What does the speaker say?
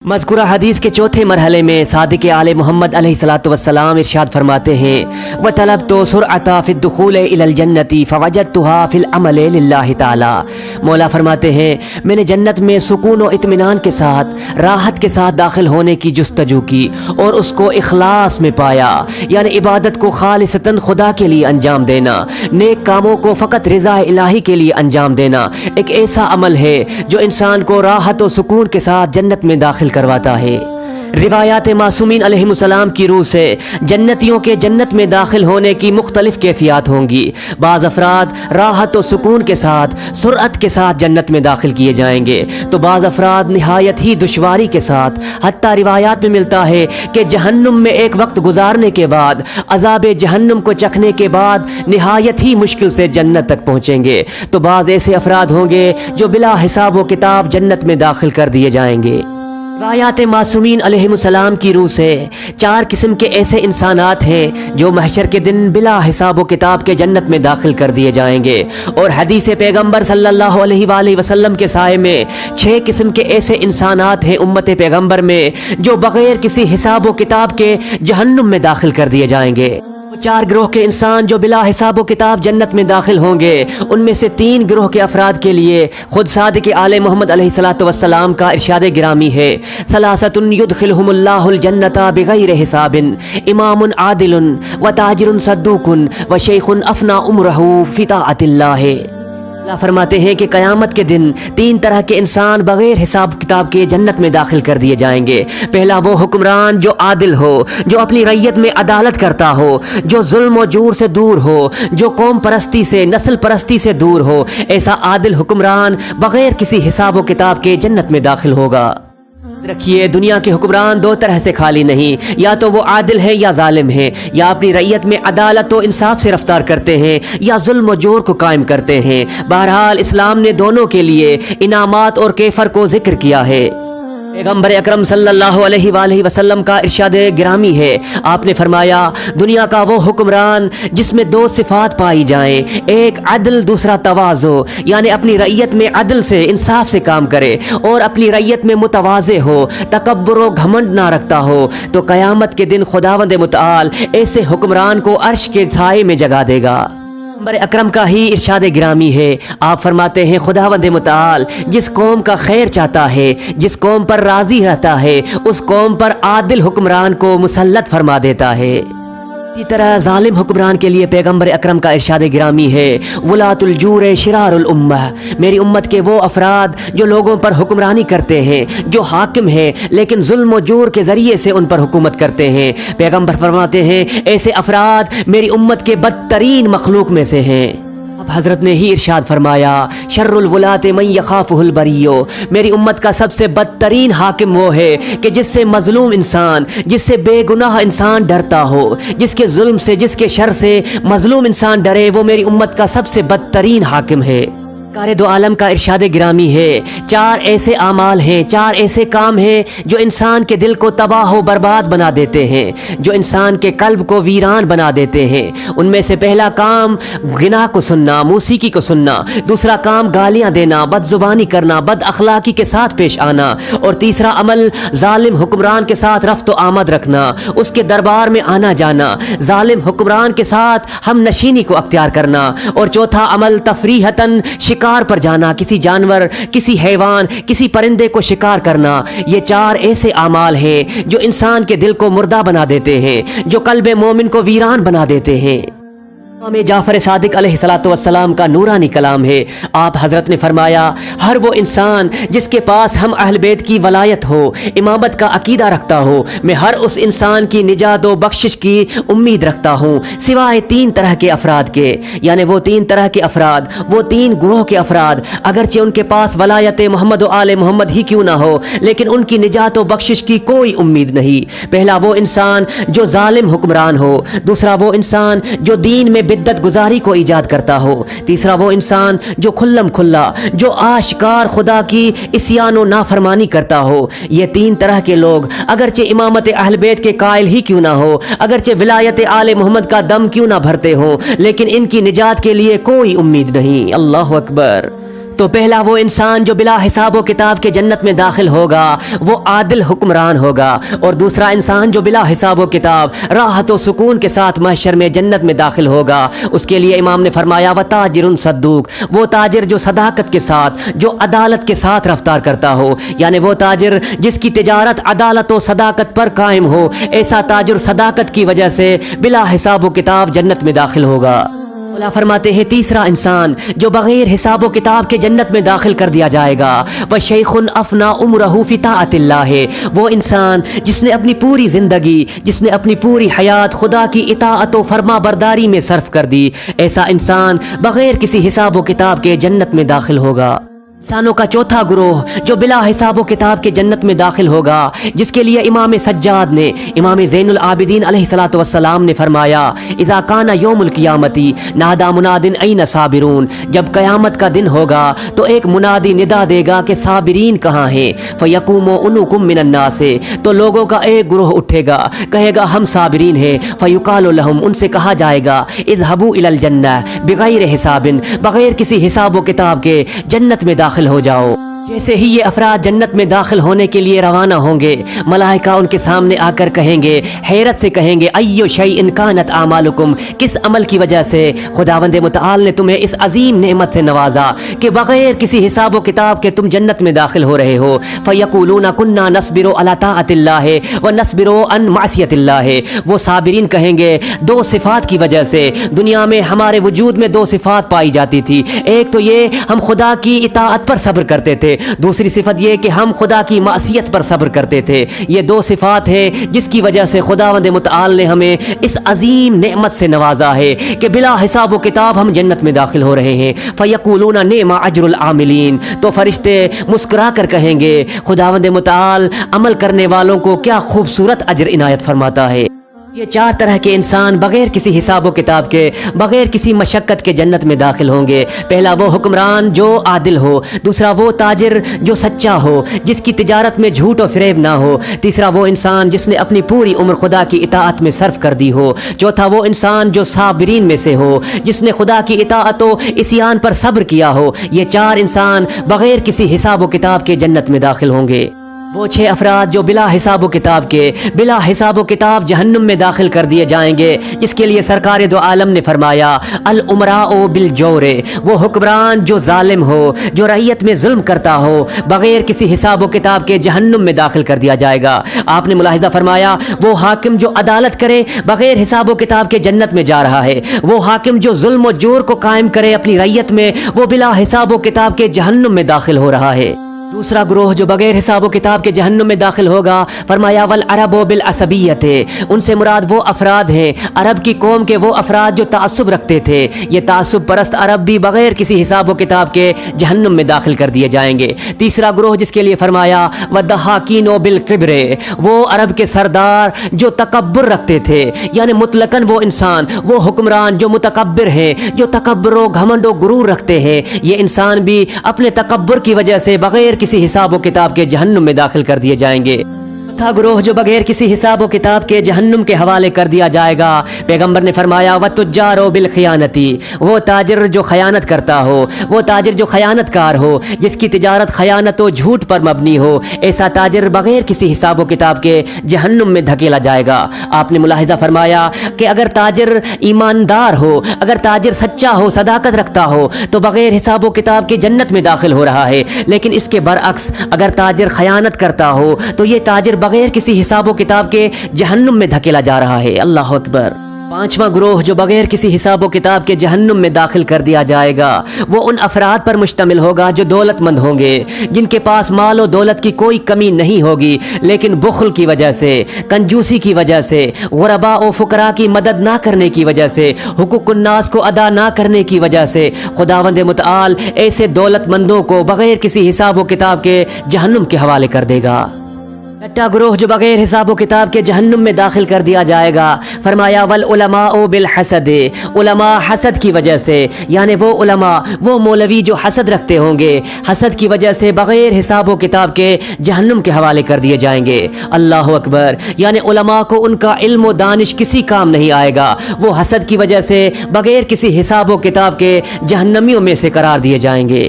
मज़कूरा हदीस के चौथे मरहले में सादिक़ आले मोहम्मद अलैहिस्सलातु वस्सलाम इरशाद फरमाते हैं व तलब तो सुरअता फिद दुखूल इलल जन्नती फवजदतुहा फिल अमल लिल्लाहि ताला। मौला फरमाते हैं मैंने जन्नत में सुकून और इत्मीनान के साथ राहत के साथ दाखिल होने की जुस्तजू की और उसको इखलास में पाया, यानी इबादत को खालिसतन खुदा के लिए अंजाम देना, नेक कामों को फ़कत रिज़ा इलाही के लिए अंजाम देना एक ऐसा अमल है जो इंसान को राहत और सुकून के साथ जन्नत में दाखिल करवाता है। रिवायात मासूमीन अलैहिमुस्सलाम की रूह से जन्नतियों के जन्नत में दाखिल होने की मुख्तलिफ कैफियत होंगी। बाज़ अफराद राहत और सुकून के साथ सुरअत के साथ जन्नत में दाखिल किए जाएंगे तो बाज़ अफराद निहायत ही दुश्वारी के साथ, हत्ता रिवायात में मिलता है कि जहन्नुम में एक वक्त गुजारने के बाद, अज़ाब जहन्नुम को चखने के बाद निहायत ही मुश्किल से जन्नत तक पहुँचेंगे। तो बाज़ ऐसे अफराद होंगे जो बिला हिसाब व किताब जन्नत में दाखिल कर दिए जाएंगे। रिवायात मासूमीन अलैहिमुस्सलाम की रूह से 4 किस्म के ऐसे इंसानात हैं जो महशर के दिन बिला हिसाब व किताब के जन्नत में दाखिल कर दिए जाएंगे, और हदीस पैगंबर सल्लल्लाहु अलैहि वसल्लम के साए में 6 किस्म के ऐसे इंसानात हैं उम्मत पैगंबर में जो बग़ैर किसी हिसाब व किताब के जहन्नुम में दाखिल कर दिए जाएंगे। 4 गिरोह के इंसान जो बिला हिसाब व किताब जन्नत में दाखिल होंगे, उनमें से 3 गिरोह के अफराद के लिए खुद सादिक़ आले मोहम्मद अलैहिस्सलातु वस्सलाम का इरशाद गिरामी है सलासतुन युदखिलहुमुल्लाहुल जन्नता बिगैरि हिसाबिन इमामुन आदिलुन व ताजिरुन सद्दूकुन व शैखुन अफना उम्रहु फी ताअतिल्लाह। अल्लाह फरमाते हैं कि क़यामत के दिन 3 तरह के इंसान बग़ैर हिसाब किताब के जन्नत में दाखिल कर दिए जाएंगे। पहला वो हुक्मरान जो आदिल हो, जो अपनी रैयत में अदालत करता हो, जो जुल्म और जूर से दूर हो, जो कौम परस्ती से, नस्ल परस्ती से दूर हो। ऐसा आदिल हुक्मरान बग़ैर किसी हिसाब व किताब के जन्नत में दाखिल होगा। रखिए, दुनिया के हुक्मरान 2 तरह से खाली नहीं, या तो वो आदिल है या जालिम है, या अपनी रैयत में अदालत और इंसाफ से रफ्तार करते हैं या जुल्म और जोर को कायम करते हैं। बहरहाल इस्लाम ने दोनों के लिए इनामात और केफर को जिक्र किया है। पैगंबर अकरम सल्लल्लाहु अलैहि वसल्लम का इरशाद गिरामी है, आपने फरमाया दुनिया का वो हुक्मरान जिसमें 2 सिफात पाई जाएं, एक अदल दूसरा तवाज़ो, यानी अपनी रैयत में अदल से इंसाफ से काम करे और अपनी रैयत में मुतवाज़े हो, तकब्बुर व घमंड ना रखता हो, तो क़यामत के दिन खुदावंद मुतआल ऐसे हुक्मरान को अर्श के छाए में जगा देगा। पैगंबर अकरम का ही इरशाद गिरामी है, आप फरमाते हैं खुदावंद मुतआल जिस कौम का खैर चाहता है, जिस कौम पर राजी रहता है, उस कौम पर आदिल हुक्मरान को मुसल्लत फरमा देता है। इसी तरह जालिम हुक्मरान के लिए पैगंबर अकरम का इरशाद गिरामी है वलातुल जूर शिरारुल उम्मह, मेरी उम्मत के वो अफराद जो लोगों पर हुक्मरानी करते हैं, जो हाकिम हैं लेकिन जुल्म और जूर के ज़रिए से उन पर हुकूमत करते हैं। पैगंबर फरमाते हैं ऐसे अफराद मेरी उम्मत के बदतरीन मखलूक में से हैं। अब हज़रत ने ही इरशाद फरमाया शर्रुल वलाते मन यखाफुहुल बरियो, मेरी उम्मत का सबसे बदतरीन हाकिम वो है कि जिससे मजलूम इंसान, जिससे बेगुनाह इंसान डरता हो, जिसके जुल्म से, जिसके शर से मजलूम इंसान डरे, वो मेरी उम्मत का सबसे बदतरीन हाकिम है। कार दो आलम का इरशाद गिरामी है 4 ऐसे आमाल हैं, 4 ऐसे काम हैं जो इंसान के दिल को तबाह व बर्बाद बना देते हैं, जो इंसान के कल्ब को वीरान बना देते हैं। उनमें से पहला काम गिनाह को सुनना, मौसीकी को सुनना, दूसरा काम गालियां देना, बदजुबानी करना, बद अखलाकी के साथ पेश आना, और तीसरा अमल जालिम हुक्मरान के साथ रफ्त व आमद रखना, उसके दरबार में आना जाना, जालिम हुक्मरान के साथ हम नशीनी को अख्तियार करना, और चौथा अमल तफरीहतन शिकार पर जाना, किसी जानवर, किसी हैवान, किसी परिंदे को शिकार करना। ये 4 ऐसे आमाल हैं जो इंसान के दिल को मुर्दा बना देते हैं, जो कल्बे मोमिन को वीरान बना देते हैं। इमाम जाफर सादिक अलैहिस्सलातु वस्सलाम का नूरानी कलाम है, आप हजरत ने फरमाया हर वो इंसान जिसके पास हम अहल बैत की वलायत हो, इमामत का अकीदा रखता हो, मैं हर उस इंसान की निजात व बख्शिश की उम्मीद रखता हूँ सिवाय 3 तरह के अफराद के, यानी वो 3 तरह के अफराद, वो 3 ग्रोह के अफराद, अगरचे उनके पास वलायत मोहम्मद व आले मोहम्मद ही क्यों ना हो, लेकिन उनकी निजात व बख्शिश की कोई उम्मीद नहीं। पहला वो इंसान जो जालिम हुक्मरान हो, दूसरा वो इंसान जो दीन में बिद्दत गुजारी को ईजाद करता हो, तीसरा वो इंसान जो खुल्लम खुल्ला, जो आशिकार खुदा की इस्यान व नाफरमानी करता हो। ये 3 तरह के लोग अगरचे इमामत अहल बैत के कायल ही क्यों ना हो, अगरचे विलायत आले मोहम्मद का दम क्यों ना भरते हो, लेकिन इनकी निजात के लिए कोई उम्मीद नहीं। अल्लाहु अकबर। تو پہلا وہ انسان جو بلا حساب و کتاب کے جنت میں داخل ہوگا وہ عادل حکمران ہوگا، اور دوسرا انسان جو بلا حساب و کتاب راحت و سکون کے ساتھ محشر میں جنت میں داخل ہوگا، اس کے لیے امام نے فرمایا وتاجر صدوق، وہ تاجر جو صداقت کے ساتھ، جو عدالت کے ساتھ رفتار کرتا ہو، یعنی وہ تاجر جس کی تجارت عدالت و صداقت پر قائم ہو، ایسا تاجر صداقت کی وجہ سے بلا حساب و کتاب جنت میں داخل ہوگا۔ مولا فرماتے ہیں تیسرا انسان جو بغیر حساب و کتاب کے جنت میں داخل کر دیا جائے گا وشیخ افنا عمرہ فی طاعت اللہ، وہ انسان جس نے اپنی پوری زندگی، جس نے اپنی پوری حیات خدا کی اطاعت و فرما برداری میں صرف کر دی، ایسا انسان بغیر کسی حساب و کتاب کے جنت میں داخل ہوگا۔ انسانوں کا چوتھا گروہ جو بلا حساب و کتاب کے جنت میں داخل ہوگا، جس کے لیے امام سجاد نے، امام زین العابدین علیہ الصلوۃ والسلام نے فرمایا اذا کان یوم القیامت نادى مناد این صابرون، جب قیامت کا دن ہوگا تو ایک منادی ندا دے گا کہ صابرین کہاں ہیں، فیقوم انکم من الناس، تو لوگوں کا ایک گروہ اٹھے گا کہے گا ہم صابرین ہیں، فیقال لهم، ان سے کہا جائے گا اذهبوا الى الجنہ بغیر حساب، بغیر کسی حساب و کتاب کے جنت میں داخل ہو جاؤ۔ جیسے ہی یہ افراد جنت میں داخل ہونے کے لیے روانہ ہوں گے، ملائکہ ان کے سامنے آ کر کہیں گے، حیرت سے کہیں گے ایو شیء کانت اعمالکم، کس عمل کی وجہ سے خداوند متعال نے تمہیں اس عظیم نعمت سے نوازا کہ بغیر کسی حساب و کتاب کے تم جنت میں داخل ہو رہے ہو۔ فیقولون کنا نصبر علی طاعت اللہ ونصبر عن معصیت اللہ، وہ صابرین کہیں گے دو صفات کی وجہ سے، دنیا میں ہمارے وجود میں دو صفات پائی جاتی تھی، ایک تو یہ ہم خدا کی اطاعت پر صبر کرتے تھے، دوسری صفت یہ کہ ہم خدا کی معصیت پر صبر کرتے تھے۔ یہ دو صفات ہیں جس کی وجہ سے خداوند متعال نے ہمیں اس عظیم نعمت سے نوازا ہے کہ بلا حساب و کتاب ہم جنت میں داخل ہو رہے ہیں۔ فیقولون نعم اجر العاملین، تو فرشتے مسکرا کر کہیں گے خداوند متعال عمل کرنے والوں کو کیا خوبصورت اجر عنایت فرماتا ہے۔ یہ چار طرح کے انسان بغیر کسی حساب و کتاب کے، بغیر کسی مشقت کے جنت میں داخل ہوں گے۔ پہلا وہ حکمران جو عادل ہو، دوسرا وہ تاجر جو سچا ہو، جس کی تجارت میں جھوٹ و فریب نہ ہو، تیسرا وہ انسان جس نے اپنی پوری عمر خدا کی اطاعت میں صرف کر دی ہو، چوتھا وہ انسان جو صابرین میں سے ہو، جس نے خدا کی اطاعت و عصیان پر صبر کیا ہو۔ یہ چار انسان بغیر کسی حساب و کتاب کے جنت میں داخل ہوں گے۔ وہ 6 افراد جو بلا حساب و کتاب کے، بلا حساب و کتاب جہنم میں داخل کر دیے جائیں گے، جس کے لیے سرکار دو عالم نے فرمایا الامراء بالجور، وہ حکمران جو ظالم ہو، جو رعیت میں ظلم کرتا ہو، بغیر کسی حساب و کتاب کے جہنم میں داخل کر دیا جائے گا۔ آپ نے ملاحظہ فرمایا وہ حاکم جو عدالت کرے بغیر حساب و کتاب کے جنت میں جا رہا ہے، وہ حاکم جو ظلم و جور کو قائم کرے اپنی رعیت میں، وہ بلا حساب و کتاب کے جہنم میں داخل ہو رہا ہے۔ دوسرا گروہ جو بغیر حساب و کتاب کے جہنم میں داخل ہوگا، فرمایا والعرب بالعصبیت، ان سے مراد وہ افراد ہیں عرب کی قوم کے، وہ افراد جو تعصب رکھتے تھے۔ یہ تعصب پرست عرب بھی بغیر کسی حساب و کتاب کے جہنم میں داخل کر دیے جائیں گے۔ تیسرا گروہ جس کے لیے فرمایا والضحاکین بالکبر، وہ عرب کے سردار جو تکبر رکھتے تھے، یعنی مطلقاً وہ انسان، وہ حکمران جو متکبر ہیں، جو تکبر و گھمنڈ و غرور رکھتے ہیں، یہ انسان بھی اپنے تکبر کی وجہ سے بغیر کسی حساب و کتاب کے جہنم میں داخل کر دیے جائیں گے۔ چوتھا گروہ جو بغیر کسی حساب و کتاب کے جہنم کے حوالے کر دیا جائے گا، پیغمبر نے فرمایا وَتُجَّارُ بِالْخِيَانَةِ، وہ تاجر جو خیانت کرتا ہو، وہ تاجر جو خیانت کار ہو، جس کی تجارت خیانت و جھوٹ پر مبنی ہو، ایسا تاجر بغیر کسی حساب و کتاب کے جہنم میں دھکیلا جائے گا۔ آپ نے ملاحظہ فرمایا کہ اگر تاجر ایماندار ہو، اگر تاجر سچا ہو، صداقت رکھتا ہو، تو بغیر حساب و کتاب کے جنت میں داخل ہو رہا ہے، لیکن اس کے برعکس اگر تاجر خیانت کرتا ہو تو یہ تاجر بغیر کسی حساب و کتاب کے جہنم میں دھکیلا جا رہا ہے۔ اللہ اکبر۔ پانچواں گروہ جو بغیر کسی حساب و کتاب کے جہنم میں داخل کر دیا جائے گا، وہ ان افراد پر مشتمل ہوگا جو دولت مند ہوں گے، جن کے پاس مال و دولت کی کوئی کمی نہیں ہوگی، لیکن بخل کی وجہ سے، کنجوسی کی وجہ سے، غرباء و فقراء کی مدد نہ کرنے کی وجہ سے، حقوق الناس کو ادا نہ کرنے کی وجہ سے خداوند متعال ایسے دولت مندوں کو بغیر کسی حساب و کتاب کے جہنم کے حوالے کر دے گا۔ چھٹا گروہ جو بغیر حساب و کتاب کے جہنم میں داخل کر دیا جائے گا، فرمایا والعلماء بالحسد، علماء حسد کی وجہ سے، یعنی وہ علماء، وہ مولوی جو حسد رکھتے ہوں گے، حسد کی وجہ سے بغیر حساب و کتاب کے جہنم کے حوالے کر دیے جائیں گے۔ اللہ اکبر۔ یعنی علماء کو ان کا علم و دانش کسی کام نہیں آئے گا، وہ حسد کی وجہ سے بغیر کسی حساب و کتاب کے جہنمیوں میں سے قرار دیے جائیں گے۔